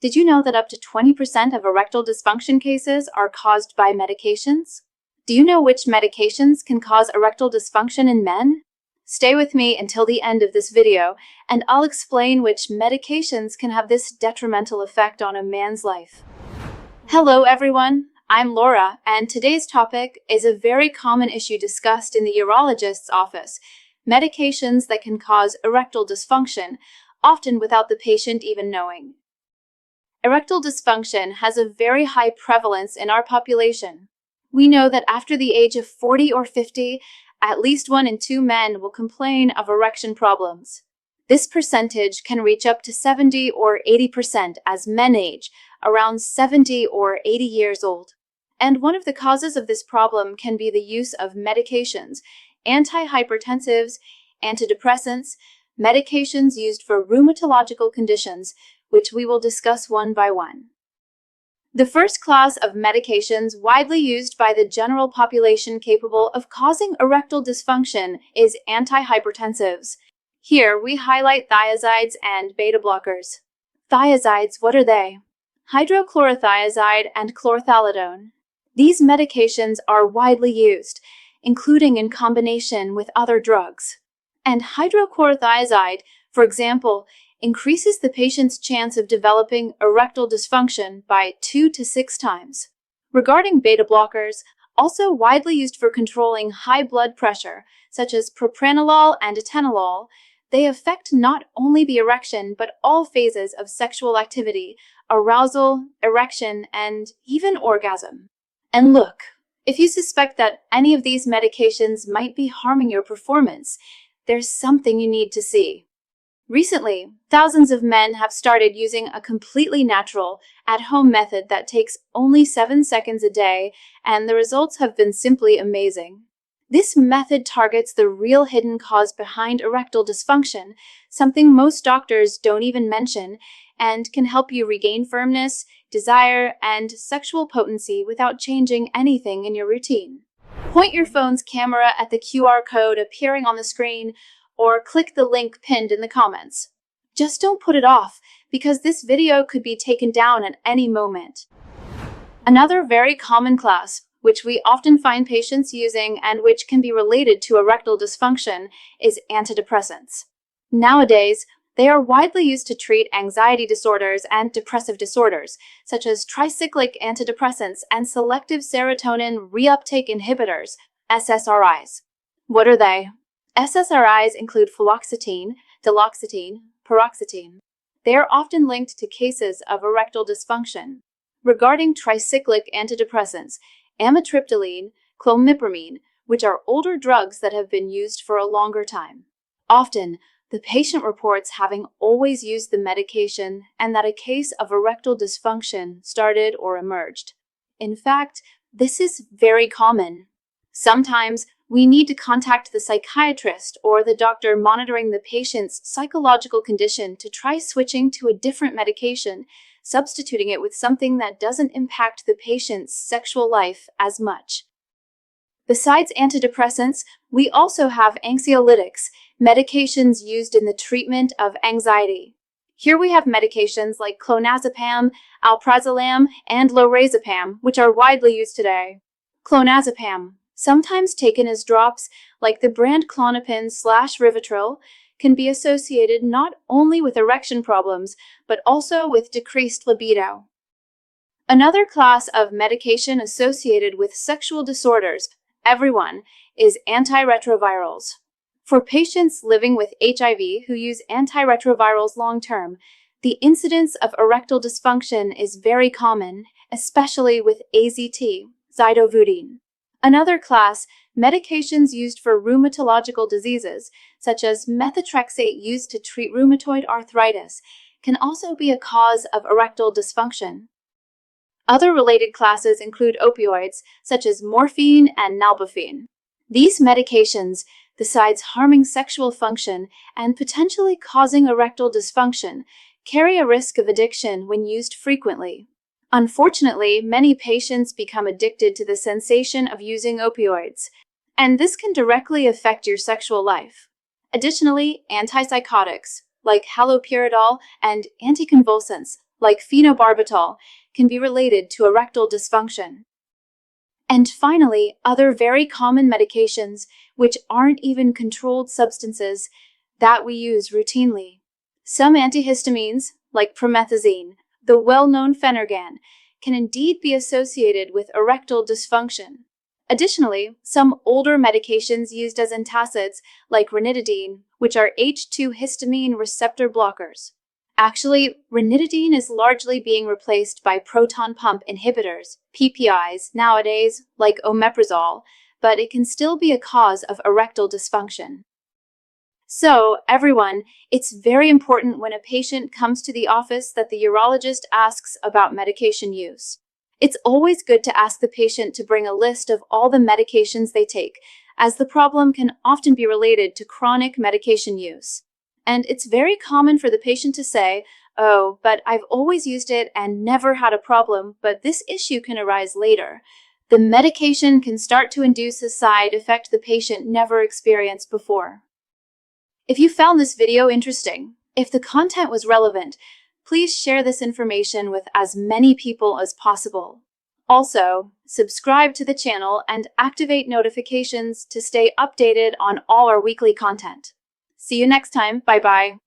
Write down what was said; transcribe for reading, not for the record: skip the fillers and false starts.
Did you know that up to 20% of erectile dysfunction cases are caused by medications? Do you know which medications can cause erectile dysfunction in men? Stay with me until the end of this video, and I'll explain which medications can have this detrimental effect on a man's life. Hello everyone, I'm Laura, and today's topic is a very common issue discussed in the urologist's office: medications that can cause erectile dysfunction, often without the patient even knowing. Erectile dysfunction has a very high prevalence in our population. We know that after the age of 40 or 50, at least 1 in 2 men will complain of erection problems. This percentage can reach up to 70 or 80% as men age, around 70 or 80 years old. And one of the causes of this problem can be the use of medications, antihypertensives, antidepressants, medications used for rheumatological conditions, which we will discuss one by one. The first class of medications widely used by the general population capable of causing erectile dysfunction is antihypertensives. Here we highlight thiazides and beta blockers. Thiazides, what are they? Hydrochlorothiazide and chlorthalidone. These medications are widely used, including in combination with other drugs. And hydrochlorothiazide, for example, increases the patient's chance of developing erectile dysfunction by 2 to 6 times. Regarding beta blockers, also widely used for controlling high blood pressure, such as propranolol and atenolol, they affect not only the erection but all phases of sexual activity, arousal, erection, and even orgasm. And look, if you suspect that any of these medications might be harming your performance, there's something you need to see. Recently, thousands of men have started using a completely natural, at-home method that takes only 7 seconds a day, and the results have been simply amazing. This method targets the real hidden cause behind erectile dysfunction, something most doctors don't even mention, and can help you regain firmness, desire, and sexual potency without changing anything in your routine. Point your phone's camera at the QR code appearing on the screen, or click the link pinned in the comments. Just don't put it off, because this video could be taken down at any moment. Another very common class, which we often find patients using and which can be related to erectile dysfunction, is antidepressants. Nowadays, they are widely used to treat anxiety disorders and depressive disorders, such as tricyclic antidepressants and selective serotonin reuptake inhibitors, SSRIs. What are they? SSRIs include fluoxetine, duloxetine, paroxetine. They are often linked to cases of erectile dysfunction. Regarding tricyclic antidepressants, amitriptyline, clomipramine, which are older drugs that have been used for a longer time. Often, the patient reports having always used the medication and that a case of erectile dysfunction started or emerged. In fact, this is very common. Sometimes, we need to contact the psychiatrist or the doctor monitoring the patient's psychological condition to try switching to a different medication, substituting it with something that doesn't impact the patient's sexual life as much. Besides antidepressants, we also have anxiolytics, medications used in the treatment of anxiety. Here we have medications like clonazepam, alprazolam, and lorazepam, which are widely used today. Clonazepam, sometimes taken as drops, like the brand Klonopin/Rivotril, can be associated not only with erection problems, but also with decreased libido. Another class of medication associated with sexual disorders, everyone, is antiretrovirals. For patients living with HIV who use antiretrovirals long-term, the incidence of erectile dysfunction is very common, especially with AZT, zidovudine. Another class, medications used for rheumatological diseases, such as methotrexate used to treat rheumatoid arthritis, can also be a cause of erectile dysfunction. Other related classes include opioids, such as morphine and nalbuphine. These medications, besides harming sexual function and potentially causing erectile dysfunction, carry a risk of addiction when used frequently. Unfortunately, many patients become addicted to the sensation of using opioids, and this can directly affect your sexual life. Additionally, antipsychotics, like haloperidol, and anticonvulsants, like phenobarbital, can be related to erectile dysfunction. And finally, other very common medications, which aren't even controlled substances, that we use routinely. Some antihistamines, like promethazine, the well-known Phenergan, can indeed be associated with erectile dysfunction. Additionally, some older medications used as antacids, like ranitidine, which are H2 histamine receptor blockers. Actually, ranitidine is largely being replaced by proton pump inhibitors, PPIs, nowadays, like omeprazole, but it can still be a cause of erectile dysfunction. So, everyone, it's very important when a patient comes to the office that the urologist asks about medication use. It's always good to ask the patient to bring a list of all the medications they take, as the problem can often be related to chronic medication use. And it's very common for the patient to say, "Oh, but I've always used it and never had a problem, but this issue can arise later." The medication can start to induce a side effect the patient never experienced before. If you found this video interesting, if the content was relevant, please share this information with as many people as possible. Also, subscribe to the channel and activate notifications to stay updated on all our weekly content. See you next time. Bye-bye.